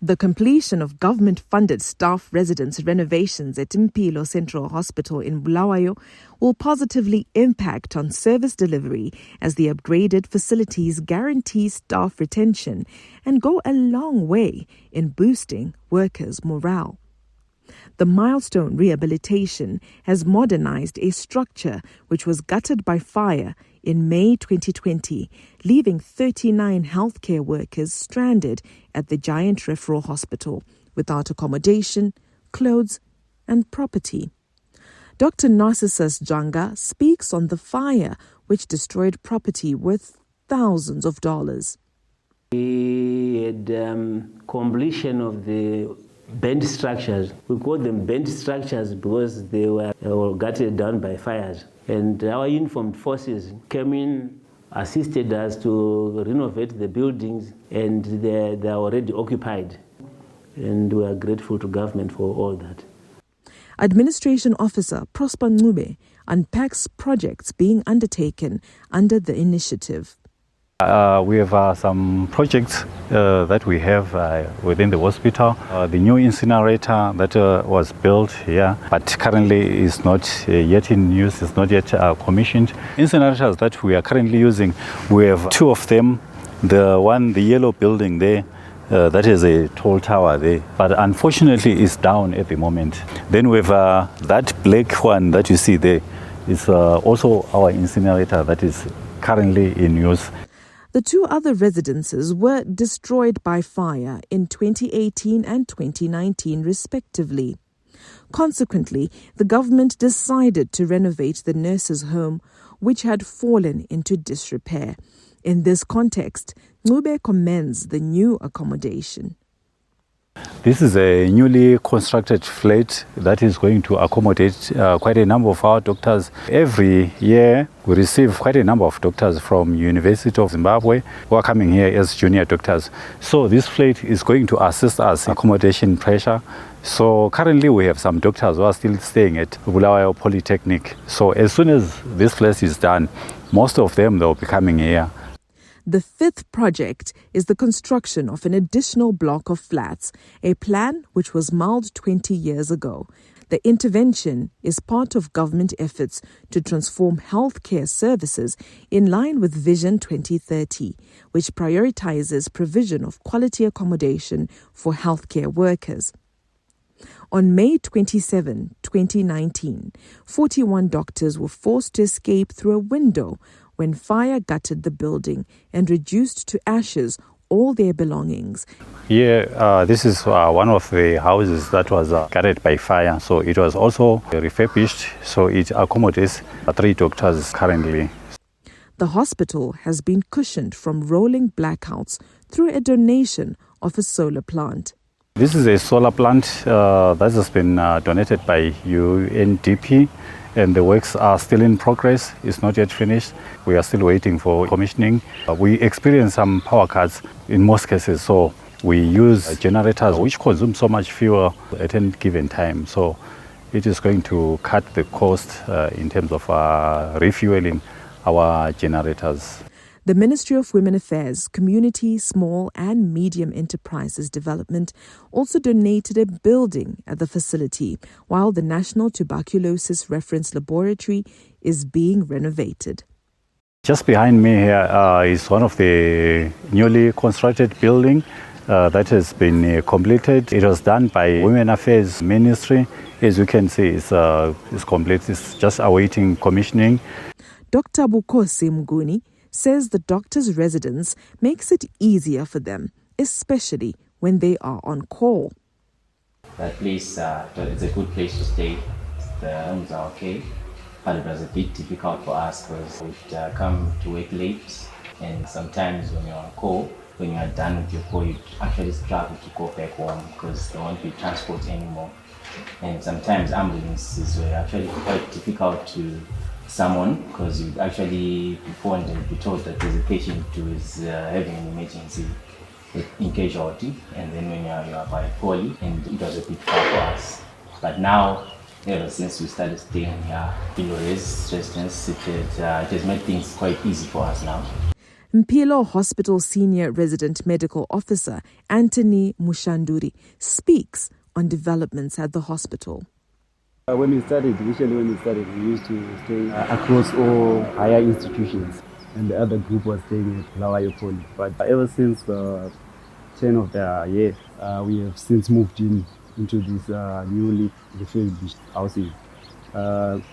The completion of government-funded staff residence renovations at Mpilo Central Hospital in Bulawayo will positively impact on service delivery as the upgraded facilities guarantee staff retention and go a long way in boosting workers' morale. The milestone rehabilitation has modernized a structure which was gutted by fire in May 2020, leaving 39 healthcare workers stranded at the giant referral hospital without accommodation, clothes, and property. Dr. Narcissus Janga speaks on the fire which destroyed property worth thousands of dollars. We had completion of the bent structures. We call them bent structures because they were gutted down by fires. And our uniformed forces came in, assisted us to renovate the buildings, and they're already occupied. And we are grateful to government for all that. Administration Officer Prosper Ncube unpacks projects being undertaken under the initiative. We have some projects that we have within the hospital. The new incinerator that was built here, but currently is not yet in use, is not yet commissioned. Incinerators that we are currently using, we have two of them. The yellow building there, that is a tall tower there, but unfortunately is down at the moment. Then we have that black one that you see there is also our incinerator that is currently in use. The two other residences were destroyed by fire in 2018 and 2019 respectively. Consequently, the government decided to renovate the nurses' home, which had fallen into disrepair. In this context, Ncube commends the new accommodation. This is a newly constructed flat that is going to accommodate quite a number of our doctors. Every year we receive quite a number of doctors from University of Zimbabwe who are coming here as junior doctors. So this flat is going to assist us in accommodation pressure. So currently we have some doctors who are still staying at Bulawayo Polytechnic. So as soon as this flat is done, most of them will be coming here. The fifth project is the construction of an additional block of flats, a plan which was mulled 20 years ago. The intervention is part of government efforts to transform healthcare services in line with Vision 2030, which prioritizes provision of quality accommodation for healthcare workers. On May 27, 2019, 41 doctors were forced to escape through a window when fire gutted the building and reduced to ashes all their belongings. Here, this is one of the houses that was gutted by fire. So it was also refurbished, so it accommodates 3 doctors currently. The hospital has been cushioned from rolling blackouts through a donation of a solar plant. This is a solar plant that has been donated by UNDP, and the works are still in progress. It's not yet finished. We are still waiting for commissioning. We experience some power cuts in most cases, so we use generators which consume so much fuel at any given time. So it is going to cut the cost in terms of refueling our generators. The Ministry of Women Affairs, Community, Small and Medium Enterprises Development also donated a building at the facility, while the National Tuberculosis Reference Laboratory is being renovated. Just behind me here is one of the newly constructed building that has been completed. It was done by Women Affairs Ministry. As you can see, it's complete. It's just awaiting commissioning. Dr. Bukosi Mguni says the doctor's residence makes it easier for them, especially when they are on call. That place, it's a good place to stay. The rooms are okay, but it was a bit difficult for us because we'd come to work late, and sometimes when you're on call, when you're done with your call, you actually struggle to go back home because there won't be transport anymore. And sometimes ambulances were actually quite difficult to someone because you'd actually be phoned and be told that there's a patient who is having an emergency in casualty, and then when you're by poly, and it was a bit far for us. But now, ever since we started staying here in the residence, it has made things quite easy for us now. Mpilo Hospital Senior Resident Medical Officer Anthony Mushanduri speaks on developments at the hospital. Initially when we started, we used to stay across all higher institutions, and the other group was staying at Bulawayo Poly. But ever since the turn of the year, we have since moved into this newly refurbished housing. And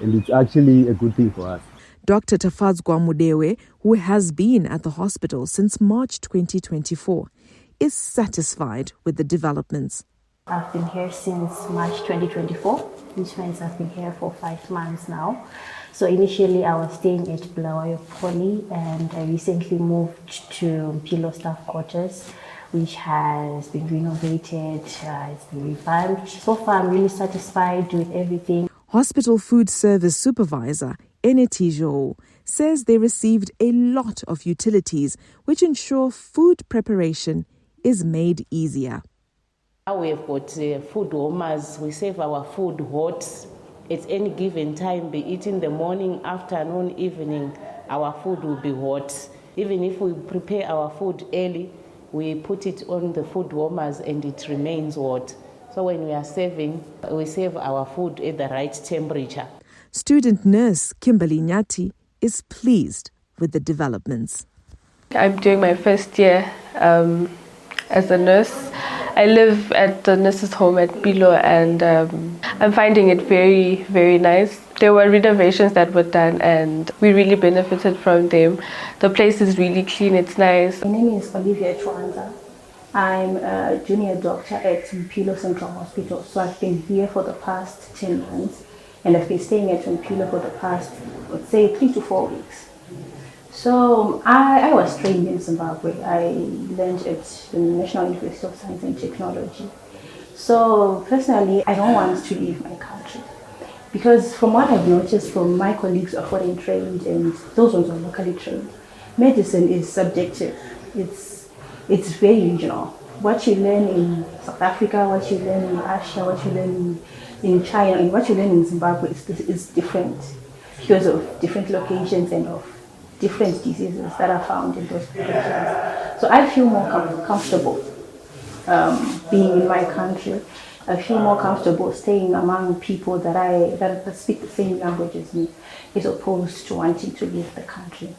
it's actually a good thing for us. Dr. Tafadzwa Mudewe, who has been at the hospital since March 2024, is satisfied with the developments. I've been here since March 2024, which means I've been here for 5 months now. So initially I was staying at Bulawayo Poly, and I recently moved to Mpilo staff quarters, which has been renovated, it's been revamped. So far I'm really satisfied with everything. Hospital Food Service Supervisor Mpilo says they received a lot of utilities which ensure food preparation is made easier. Now we've got food warmers. We save our food hot at any given time, be it in the morning, afternoon, evening, our food will be hot. Even if we prepare our food early, we put it on the food warmers and it remains hot. So when we are serving, we save our food at the right temperature. Student nurse Kimberly Nyati is pleased with the developments. I'm doing my first year as a nurse. I live at the nurses' home at Mpilo, and I'm finding it very, very nice. There were renovations that were done and we really benefited from them. The place is really clean, it's nice. My name is Olivia Chwanza. I'm a junior doctor at Mpilo Central Hospital. So I've been here for the past 10 months, and I've been staying at Mpilo for the past, let's say, 3 to 4 weeks. So I was trained in Zimbabwe. I learned at the National University of Science and Technology. So personally, I don't want to leave my country, because from what I've noticed from my colleagues who are foreign trained and those ones who are locally trained, medicine is subjective. It's very regional. What you learn in South Africa, what you learn in Russia, what you learn in China, and what you learn in Zimbabwe is different because of different locations and of different diseases that are found in those locations. So I feel more comfortable being in my country. I feel more comfortable staying among people that speak the same language as me, as opposed to wanting to leave the country.